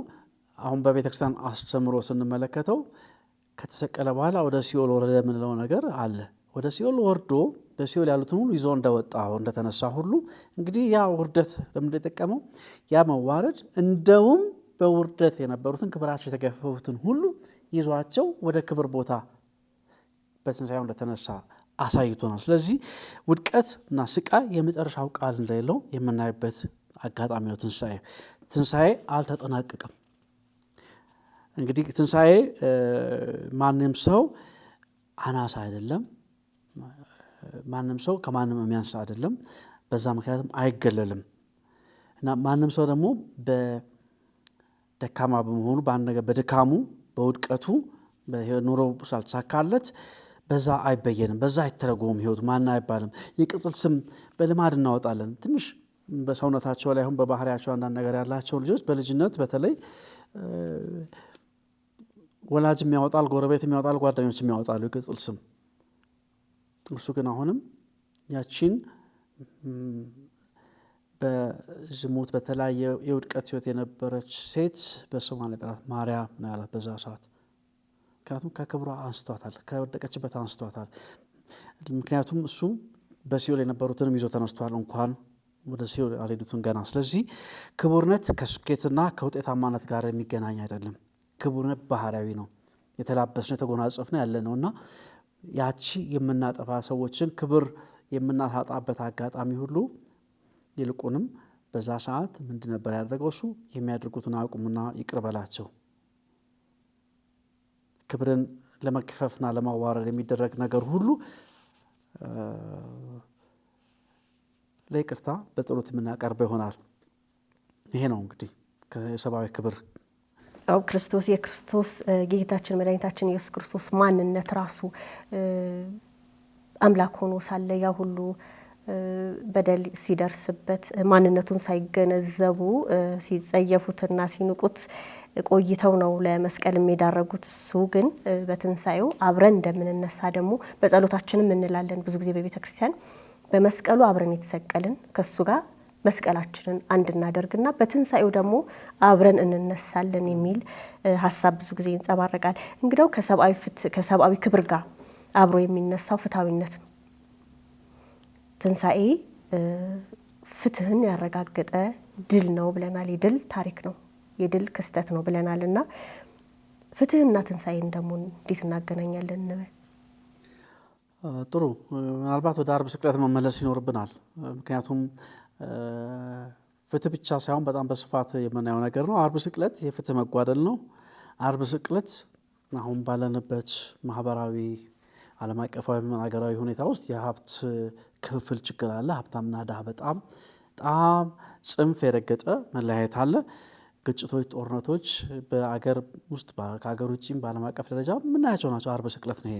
አሁን በቤተክርስቲያን አስተምሮ ስንመለከተው ከተሰቀለ በኋላ ወደ ሲኦል ወረደ የምንለው ነገር አለ። ወደ ሲኦል ወርዶ በሲኦል ያሉትን ሁሉ ይዞ እንደወጣ እንደተነሳ ሁሉ እንግዲህ ያ ውርደት ለምን የጠቀመው? ያ መዋረድ እንደውም በውርደት የነበሩትን ክብራቸው የተገፈፉትን ሁሉ ይዟቸው ወደ ክብር ቦታ በትንሣኤው እንደተነሳ አሳይቶናል። ስለዚህ ውድቀት እና ስቃይ የመጨረሻው ቃል እንደሌለው የምናይበት አጋጣሚ ነው። ትንሣኤ አልተጠናቀቀም። እንግዲህ ትንሣኤ ማንም ሰው አናሳ አይደለም፣ ማንም ሰው ከማንም የሚያንስ አይደለም። በዛ ምክንያትም አይገለልም እና ማንም ሰው ደግሞ በደካማ በመሆኑ በአንድ ነገር በድካሙ በውድቀቱ በኑሮ ሳልተሳካለት በዛ አይበየንም፣ በዛ አይተረጎም ህይወት ማን አይባልም። የቅጽል ስም በልማድ እናወጣለን። ትንሽ በሰውነታቸው ላይ አሁን በባህሪያቸው አንዳንድ ነገር ያላቸው ልጆች በልጅነት በተለይ ወላጅም ያወጣል፣ ጎረቤትም ያወጣል፣ ጓደኞችም ያወጣሉ የቅጽል ስም። እርሱ ግን አሁንም ያቺን በዝሙት በተለያየ የውድቀት ህይወት የነበረች ሴት በስሟ ጠራት፣ ማርያም ነው ያላት በዛ ሰዓት። ምክንያቱም ከክብሯ አንስቷታል፣ ከወደቀችበት አንስቷታል። ምክንያቱም እሱ በሲኦል የነበሩትንም ይዞ ተነስቷል፣ እንኳን ወደ ሲኦል አልሄዱትም ገና። ስለዚህ ክቡርነት ከስኬትና ከውጤታማነት ጋር የሚገናኝ አይደለም። ክቡርነት ባህሪያዊ ነው፣ የተላበስነው የተጎናጸፍነው ያለ ነው እና ያቺ የምናጠፋ ሰዎችን ክብር የምናሳጣበት አጋጣሚ ሁሉ ይልቁንም በዛ ሰዓት ምንድን ነበር ያደረገው? እሱ የሚያደርጉትን አቁሙና ይቅር በላቸው። ክብርን ለመክፈፍና ለማዋረድ የሚደረግ ነገር ሁሉ ለይቅርታ በጸሎት የምናቀርበው ይሆናል። ይሄ ነው እንግዲህ ከሰብአዊ ክብር ክርስቶስ የክርስቶስ ጌታችን መድኃኒታችን ኢየሱስ ክርስቶስ ማንነት ራሱ አምላክ ሆኖ ሳለ ያ ሁሉ በደል ሲደርስበት ማንነቱን ሳይገነዘቡ ሲጸየፉትና ሲንቁት ቆይተው ነው ለመስቀል የሚዳረጉት። እሱ ግን በትንሳኤው አብረን እንደምንነሳ ደግሞ በጸሎታችንም እንላለን። ብዙ ጊዜ በቤተ ክርስቲያን በመስቀሉ አብረን የተሰቀልን ከሱ ጋር መስቀላችንን አንድ እናደርግና በትንሳኤው ደግሞ አብረን እንነሳለን የሚል ሐሳብ ብዙ ጊዜ ይንጸባረቃል። እንግዲያው ከሰብአዊ ክብር ጋር አብሮ የሚነሳው ፍትሃዊነት ነው። ትንሳኤ ፍትህን ያረጋገጠ ድል ነው ብለናል። የድል ታሪክ ነው፣ የድል ክስተት ነው ብለናልና ፍትህና ትንሳኤን ደግሞ እንዴት እናገናኛለን እንበል? ጥሩ። ምናልባት ወደ ዓርብ ስቅለት መመለስ ይኖርብናል። ምክንያቱም ፍትህ ብቻ ሳይሆን በጣም በስፋት የምናየው ነገር ነው። ዓርብ ስቅለት የፍትህ መጓደል ነው። ዓርብ ስቅለት አሁን ባለንበት ማህበራዊ ዓለም አቀፋዊ ሀገራዊ ሁኔታ ውስጥ የሀብት ክፍፍል ችግር አለ። ሀብታምና ድሃ በጣም ጽንፍ የረገጠ መለያየት አለ። ግጭቶች፣ ጦርነቶች በአገር ውስጥ ከሀገር ውጭም በዓለም አቀፍ ደረጃ የምናያቸው ናቸው። ዓርብ ስቅለት ነው ይሄ።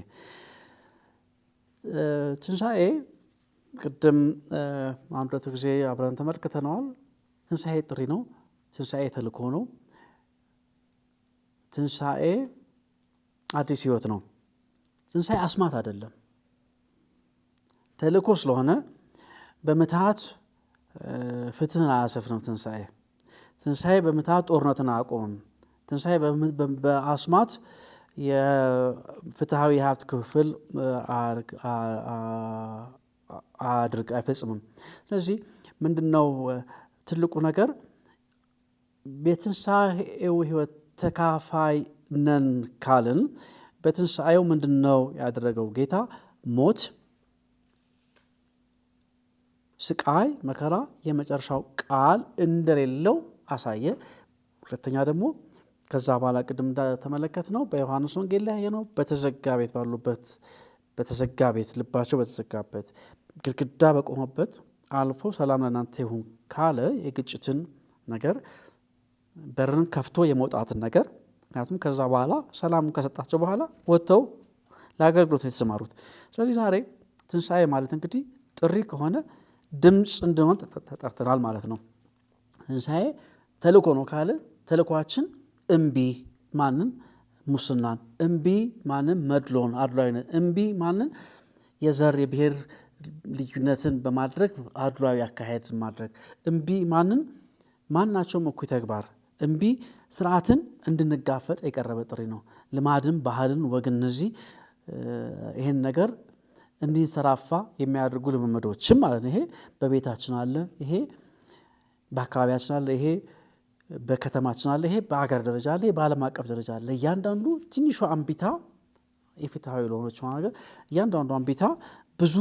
ትንሣኤ ቅድም አንድ ሁለት ጊዜ አብረን ተመልክተነዋል። ትንሣኤ ጥሪ ነው። ትንሣኤ ተልእኮ ነው። ትንሣኤ አዲስ ህይወት ነው። ትንሣኤ አስማት አይደለም። ተልእኮ ስለሆነ በምትሃት ፍትህን አያሰፍንም። ትንሣኤ በምትሃት ጦርነትን አያቆምም። ትንሣኤ በአስማት የፍትሃዊ ሀብት ክፍል አይፈጽምም። ስለዚህ ምንድነው ትልቁ ነገር? የትንሣኤው ህይወት ተካፋይ ነን ካልን በትንሣኤው ምንድነው ያደረገው ጌታ? ሞት፣ ስቃይ፣ መከራ የመጨረሻው ቃል እንደሌለው አሳየ። ሁለተኛ ደግሞ ከዛ በኋላ ቅድም እንደተመለከት ነው በዮሐንስ ወንጌል ላይ ነው በተዘጋ ቤት ባሉበት በተዘጋ ቤት ልባቸው በተዘጋበት ግድግዳ በቆመበት አልፎ ሰላም ለእናንተ ይሁን ካለ የግጭትን ነገር በርን ከፍቶ የመውጣትን ነገር ምክንያቱም ከዛ በኋላ ሰላሙን ከሰጣቸው በኋላ ወጥተው ለአገልግሎት የተሰማሩት። ስለዚህ ዛሬ ትንሣኤ ማለት እንግዲህ ጥሪ ከሆነ ድምፅ እንድንሆን ተጠርተናል ማለት ነው። ትንሣኤ ተልእኮ ነው ካለ ተልእኳችን እምቢ ማንን? ሙስናን። እምቢ ማንን? መድሎን፣ አድሏዊነት። እምቢ ማንን? የዘር የብሔር ልዩነትን በማድረግ አድሏዊ አካሄድ ማድረግ። እምቢ ማንን? ማናቸውም እኩይ ተግባር። እምቢ ስርዓትን እንድንጋፈጥ የቀረበ ጥሪ ነው። ልማድን፣ ባህልን፣ ወግ እነዚህ ይሄን ነገር እንዲንሰራፋ የሚያደርጉ ልምምዶችም ማለት ነው። ይሄ በቤታችን አለ፣ ይሄ በአካባቢያችን አለ፣ ይሄ በከተማችን አለ፣ ይሄ በአገር ደረጃ አለ፣ በዓለም አቀፍ ደረጃ አለ። እያንዳንዱ ትንሿ አንቢታ የፍትሃዊ ለሆነች ነገር እያንዳንዱ አንቢታ ብዙ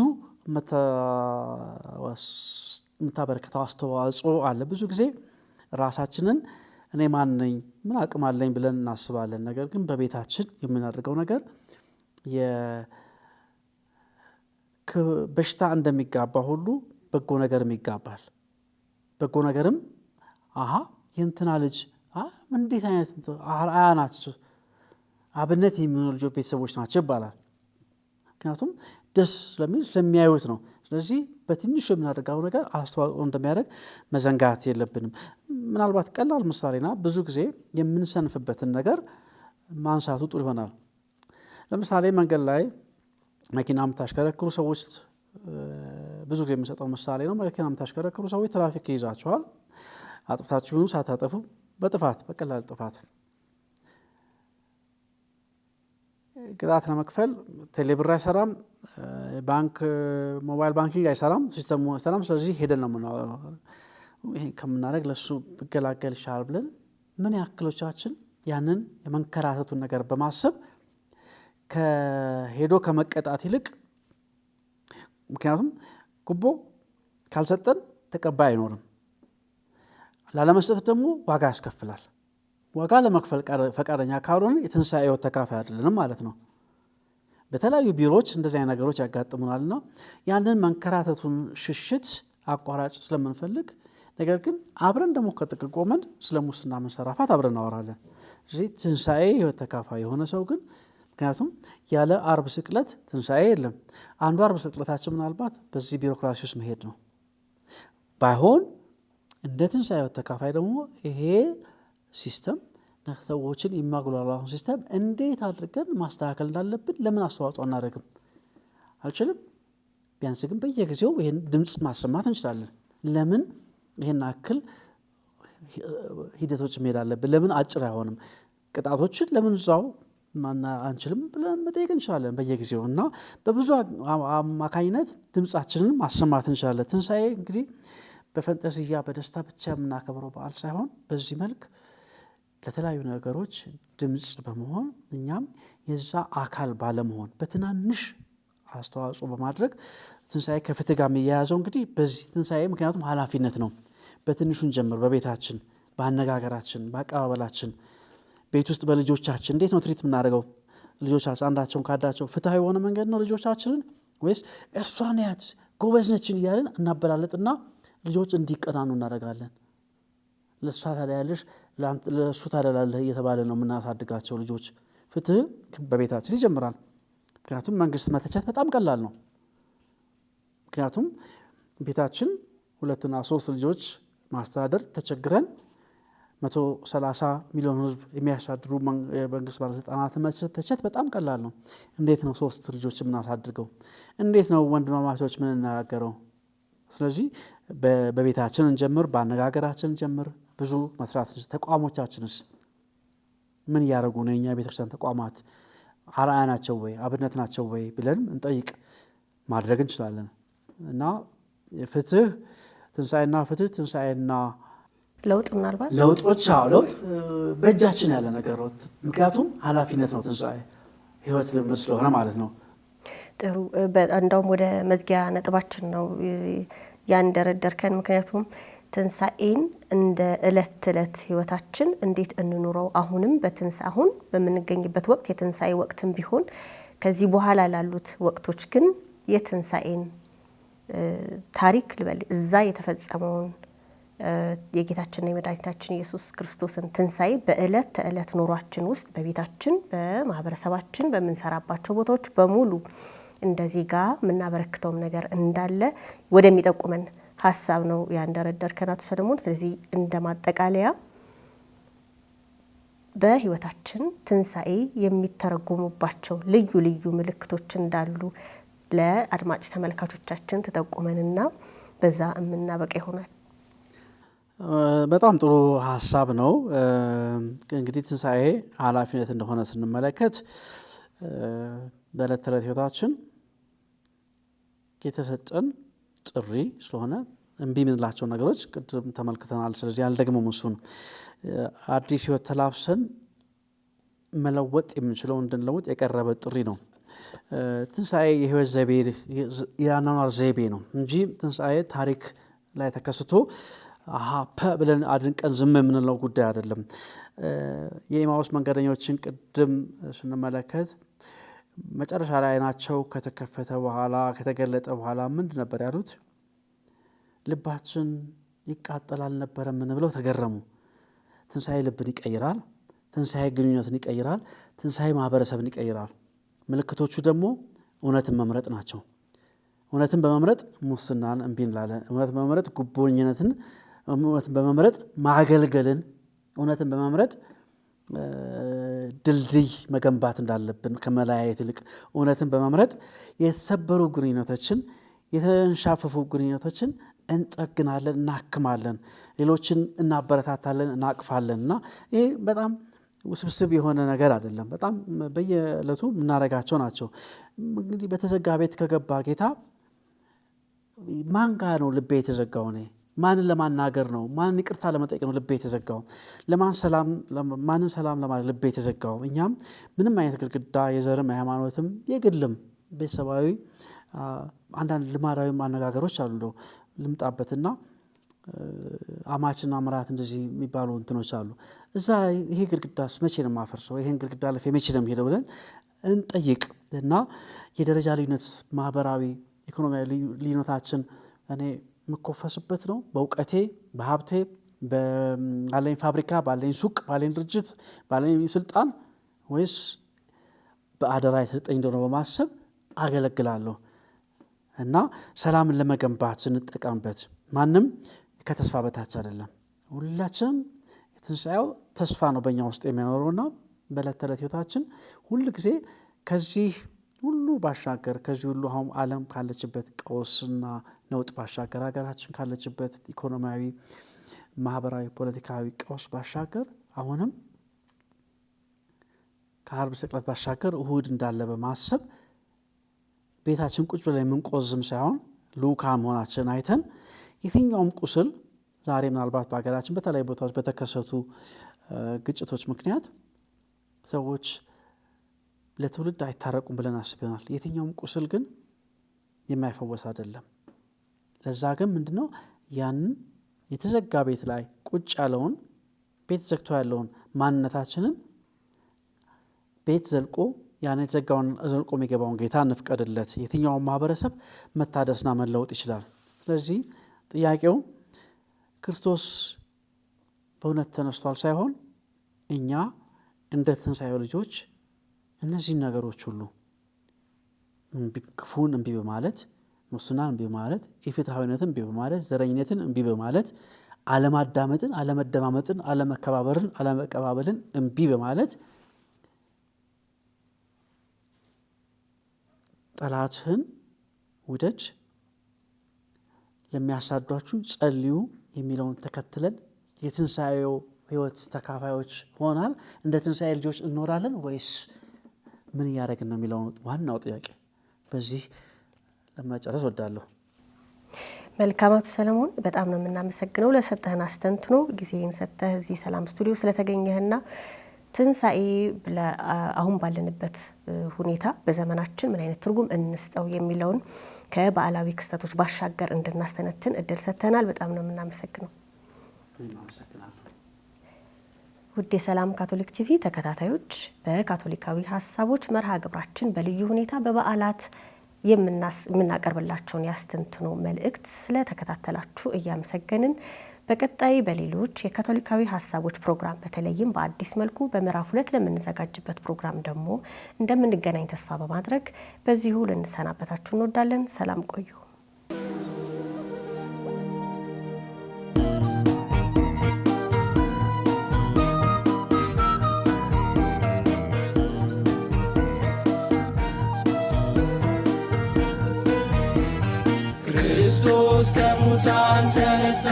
የምታበረከተው አስተዋጽኦ አለ። ብዙ ጊዜ ራሳችንን እኔ ማን ነኝ ምን አቅም አለኝ ብለን እናስባለን። ነገር ግን በቤታችን የምናደርገው ነገር በሽታ እንደሚጋባ ሁሉ በጎ ነገርም ይጋባል። በጎ ነገርም የእንትና ልጅ እንዴት አይነት አርአያ ናቸው፣ አብነት የሚሆኑ ልጆች ቤተሰቦች ናቸው ይባላል። ምክንያቱም ደስ ስለሚያዩት ነው። ስለዚህ በትንሹ የምናደርገው ነገር አስተዋጽኦ እንደሚያደርግ መዘንጋት የለብንም። ምናልባት ቀላል ምሳሌና ብዙ ጊዜ የምንሰንፍበትን ነገር ማንሳቱ ጥሩ ይሆናል። ለምሳሌ መንገድ ላይ መኪና የምታሽከረክሩ ሰዎች ብዙ ጊዜ የምንሰጠው ምሳሌ ነው። መኪና የምታሽከረክሩ ሰዎች ትራፊክ ይይዛችኋል። አጥፍታችሁ ሳታጠፉ በቀላል ጥፋት ቅጣት ለመክፈል ቴሌብር አይሰራም፣ ባንክ ሞባይል ባንኪንግ አይሰራም፣ ሲስተሙ አይሰራም። ስለዚህ ሄደን ነው የምናወራው። ይሄን ከምናደርግ ለሱ ብገላገል ይሻላል ብለን ምን ያክሎቻችን ያንን የመንከራተቱን ነገር በማሰብ ከሄዶ ከመቀጣት ይልቅ ምክንያቱም ጉቦ ካልሰጠን ተቀባይ አይኖርም፣ ላለመስጠት ደግሞ ዋጋ ያስከፍላል። ዋጋ ለመክፈል ፈቃደኛ ካልሆነ የትንሣኤ ሕይወት ተካፋይ አይደለንም ማለት ነው። በተለያዩ ቢሮዎች እንደዚህ አይነት ነገሮች ያጋጥሙናልና ያንን መንከራተቱን ሽሽት አቋራጭ ስለምንፈልግ ነገር ግን አብረን ደግሞ ከጥግ ቆመን ስለ ሙስና መንሰራፋት አብረን እናወራለን። ስለዚህ ትንሣኤ ሕይወት ተካፋይ የሆነ ሰው ግን ምክንያቱም ያለ አርብ ስቅለት ትንሣኤ የለም። አንዱ አርብ ስቅለታችን ምናልባት በዚህ ቢሮክራሲ ውስጥ መሄድ ነው። ባይሆን እንደ ትንሣኤ ሕይወት ተካፋይ ደግሞ ይሄ ሲስተም ሰዎችን የሚያጉላላውን ሲስተም እንዴት አድርገን ማስተካከል እንዳለብን ለምን አስተዋጽኦ አናደርግም? አልችልም። ቢያንስ ግን በየጊዜው ይህን ድምፅ ማሰማት እንችላለን። ለምን ይህን አክል ሂደቶች መሄድ አለብን? ለምን አጭር አይሆንም? ቅጣቶችን ለምን እዛው አንችልም ብለን መጠየቅ እንችላለን በየጊዜው እና በብዙ አማካኝነት ድምፃችንን ማሰማት እንችላለን። ትንሣኤ እንግዲህ በፈንጠዝያ በደስታ ብቻ የምናከብረው በዓል ሳይሆን በዚህ መልክ ለተለያዩ ነገሮች ድምፅ በመሆን እኛም የዛ አካል ባለመሆን በትናንሽ አስተዋጽኦ በማድረግ ትንሣኤ ከፍትህ ጋር የሚያያዘው እንግዲህ በዚህ ትንሣኤ ምክንያቱም ኃላፊነት ነው። በትንሹን ጀምር፣ በቤታችን፣ በአነጋገራችን፣ በአቀባበላችን፣ ቤት ውስጥ በልጆቻችን እንዴት ነው ትሪት የምናደርገው? ልጆቻችን አንዳቸውን ካዳቸው ፍትሐዊ የሆነ መንገድ ነው ልጆቻችንን ወይስ እሷን ያት ጎበዝ ነችን እያለን እናበላለጥና ልጆች እንዲቀናኑ እናደርጋለን? ለእሷ ታዲያለሽ ለእሱ ታደላለህ እየተባለ ነው የምናሳድጋቸው ልጆች። ፍትህ በቤታችን ይጀምራል። ምክንያቱም መንግስት መተቸት በጣም ቀላል ነው። ምክንያቱም ቤታችን 2 እና 3 ልጆች ማስተዳደር ተቸግረን 130 ሚሊዮን ህዝብ የሚያሳድሩ የመንግስት ባለስልጣናት መተቸት በጣም ቀላል ነው። እንዴት ነው 3 ልጆች የምናሳድገው? እንዴት ነው ወንድማማቾች የምንነጋገረው? ስለዚህ በቤታችን እንጀምር፣ በአነጋገራችን እንጀምር። ብዙ መስራት። ተቋሞቻችንስ ምን እያደረጉ ነው? የኛ ቤተክርስቲያን ተቋማት አርአያ ናቸው ወይ አብነት ናቸው ወይ ብለን እንጠይቅ። ማድረግ እንችላለን እና ፍትህ ትንሣኤና ፍትህ ትንሣኤና ለውጥ ምናልባት ለውጦች ለውጥ በእጃችን ያለ ነገር ነው። ምክንያቱም ኃላፊነት ነው ትንሣኤ ሕይወት ልምድ ስለሆነ ማለት ነው። ጥሩ። እንደውም ወደ መዝጊያ ነጥባችን ነው ያንደረደርከን። ምክንያቱም ትንሣኤን እንደ ዕለት ተዕለት ህይወታችን እንዴት እንኑረው? አሁንም አሁን በምንገኝበት ወቅት የትንሣኤ ወቅትም ቢሆን ከዚህ በኋላ ላሉት ወቅቶች ግን የትንሣኤን ታሪክ ልበል እዛ የተፈጸመውን የጌታችንና የመድኃኒታችን ኢየሱስ ክርስቶስን ትንሣኤ በዕለት ተዕለት ኑሯችን ውስጥ በቤታችን፣ በማህበረሰባችን፣ በምንሰራባቸው ቦታዎች በሙሉ እንደዚህ ጋር የምናበረክተውም ነገር እንዳለ ወደሚጠቁመን ሀሳብ ነው ያንደረደርከን አቶ ሰለሞን። ስለዚህ እንደማጠቃለያ በህይወታችን ትንሣኤ የሚተረጎሙባቸው ልዩ ልዩ ምልክቶች እንዳሉ ለአድማጭ ተመልካቾቻችን ተጠቁመንና በዛ የምናበቃ ይሆናል። በጣም ጥሩ ሀሳብ ነው። እንግዲህ ትንሣኤ ኃላፊነት እንደሆነ ስንመለከት በዕለት ተዕለት ህይወታችን የተሰጠን ጥሪ ስለሆነ እምቢ የምንላቸው ነገሮች ቅድም ተመልክተናል። ስለዚህ ያልደግሞም እሱን አዲስ ህይወት ተላብሰን መለወጥ የምንችለው እንድንለውጥ የቀረበ ጥሪ ነው። ትንሣኤ የህይወት ዘይቤ የአኗኗር ዘይቤ ነው እንጂ ትንሣኤ ታሪክ ላይ ተከስቶ ብለን አድንቀን ዝም የምንለው ጉዳይ አይደለም። የኤማውስ መንገደኞችን ቅድም ስንመለከት መጨረሻ ላይ አይናቸው ከተከፈተ በኋላ ከተገለጠ በኋላ ምንድን ነበር ያሉት? ልባችን ይቃጠላል ነበረ ምን ብለው ተገረሙ። ትንሣኤ ልብን ይቀይራል። ትንሣኤ ግንኙነትን ይቀይራል። ትንሣኤ ማህበረሰብን ይቀይራል። ምልክቶቹ ደግሞ እውነትን መምረጥ ናቸው። እውነትን በመምረጥ ሙስናን እምቢ እንላለን። እውነትን በመምረጥ ጉቦኝነትን፣ እውነትን በመምረጥ ማገልገልን፣ እውነትን በመምረጥ ድልድይ መገንባት እንዳለብን ከመለያየት ይልቅ እውነትን በመምረጥ የተሰበሩ ግንኙነቶችን፣ የተንሻፈፉ ግንኙነቶችን እንጠግናለን፣ እናክማለን፣ ሌሎችን እናበረታታለን፣ እናቅፋለን። እና ይሄ በጣም ውስብስብ የሆነ ነገር አይደለም። በጣም በየዕለቱ የምናደርጋቸው ናቸው። እንግዲህ በተዘጋ ቤት ከገባ ጌታ ማን ጋር ነው ልቤ የተዘጋው? ማንን ለማናገር ነው? ማንን ይቅርታ ለመጠየቅ ነው ልቤ የተዘጋው? ማንን ሰላም ለማለት ልቤ የተዘጋው? እኛም ምንም አይነት ግድግዳ የዘርም የሃይማኖትም የግልም ቤተሰባዊ አንዳንድ ልማዳዊ አነጋገሮች አሉ። እንደው ልምጣበትና አማችና ምራት እንደዚህ የሚባሉ እንትኖች አሉ። እዛ ይሄ ግድግዳስ መቼ ነው የማፈርሰው? ይሄን ግድግዳ ለፌ መቼ ነው የምሄደው ብለን እንጠይቅ እና የደረጃ ልዩነት፣ ማህበራዊ ኢኮኖሚያዊ ልዩነታችን እኔ የምኮፈስበት ነው በእውቀቴ፣ በሀብቴ፣ ባለኝ ፋብሪካ፣ ባለኝ ሱቅ፣ ባለኝ ድርጅት፣ ባለኝ ስልጣን ወይስ በአደራ የተሰጠኝ እንደሆነ በማሰብ አገለግላለሁ እና ሰላምን ለመገንባት ስንጠቀምበት ማንም ከተስፋ በታች አይደለም። ሁላችንም የትንሣኤው ተስፋ ነው በእኛ ውስጥ የሚያኖረውና በዕለት ተዕለት ህይወታችን ሁል ጊዜ ከዚህ ሁሉ ባሻገር ከዚህ ሁሉ አሁን ዓለም ካለችበት ቀውስና ነውጥ ባሻገር ሀገራችን ካለችበት ኢኮኖሚያዊ፣ ማህበራዊ፣ ፖለቲካዊ ቀውስ ባሻገር አሁንም ከዓርብ ስቅለት ባሻገር እሁድ እንዳለ በማሰብ ቤታችን ቁጭ ብለን የምንቆዝም ሳይሆን ልዑካን መሆናችን አይተን የትኛውም ቁስል ዛሬ ምናልባት በሀገራችን በተለያዩ ቦታዎች በተከሰቱ ግጭቶች ምክንያት ሰዎች ለትውልድ አይታረቁም ብለን አስበናል። የትኛውም ቁስል ግን የማይፈወስ አይደለም። ለዛ ግን ምንድነው ያንን የተዘጋ ቤት ላይ ቁጭ ያለውን ቤት ዘግቶ ያለውን ማንነታችንን ቤት ዘልቆ ያን የተዘጋውን ዘልቆ የሚገባውን ጌታ እንፍቀድለት። የትኛውን ማህበረሰብ መታደስና መለወጥ ይችላል። ስለዚህ ጥያቄው ክርስቶስ በእውነት ተነስቷል ሳይሆን እኛ እንደ ትንሣኤው ልጆች እነዚህን ነገሮች ሁሉ ክፉን እምቢ በማለት፣ ሙስናን እምቢ በማለት፣ ኢፍትሐዊነትን እምቢ በማለት፣ ዘረኝነትን እምቢ በማለት፣ አለማዳመጥን፣ አለመደማመጥን፣ አለመከባበርን፣ አለመቀባበልን እምቢ በማለት ጠላትህን ውደድ፣ ለሚያሳዷችሁ ጸልዩ የሚለውን ተከትለን የትንሣኤው ህይወት ተካፋዮች ሆናል እንደ ትንሣኤ ልጆች እንኖራለን ወይስ ምን እያደረግን ነው የሚለው ዋናው ጥያቄ። በዚህ ለመጨረስ ወዳለሁ። መልካም አቶ ሰለሞን በጣም ነው የምናመሰግነው ለሰጠህን አስተንትኖ ጊዜን ሰጠህ እዚህ ሰላም ስቱዲዮ ስለተገኘህና ትንሣኤ አሁን ባለንበት ሁኔታ በዘመናችን ምን አይነት ትርጉም እንስጠው የሚለውን ከበዓላዊ ክስተቶች ባሻገር እንድናስተነትን እድል ሰጥተናል። በጣም ነው የምናመሰግነው። ውድ የሰላም ካቶሊክ ቲቪ ተከታታዮች በካቶሊካዊ ሀሳቦች መርሃ ግብራችን በልዩ ሁኔታ በበዓላት የምናቀርብላቸውን ያስተንትኖ መልእክት ስለተከታተላችሁ እያመሰገንን በቀጣይ በሌሎች የካቶሊካዊ ሀሳቦች ፕሮግራም በተለይም በአዲስ መልኩ በምዕራፍ 2 ለምንዘጋጅበት ፕሮግራም ደግሞ እንደምንገናኝ ተስፋ በማድረግ በዚሁ ልንሰናበታችሁ እንወዳለን። ሰላም ቆዩ። ክርስቶስ ከሙታን ተነሳ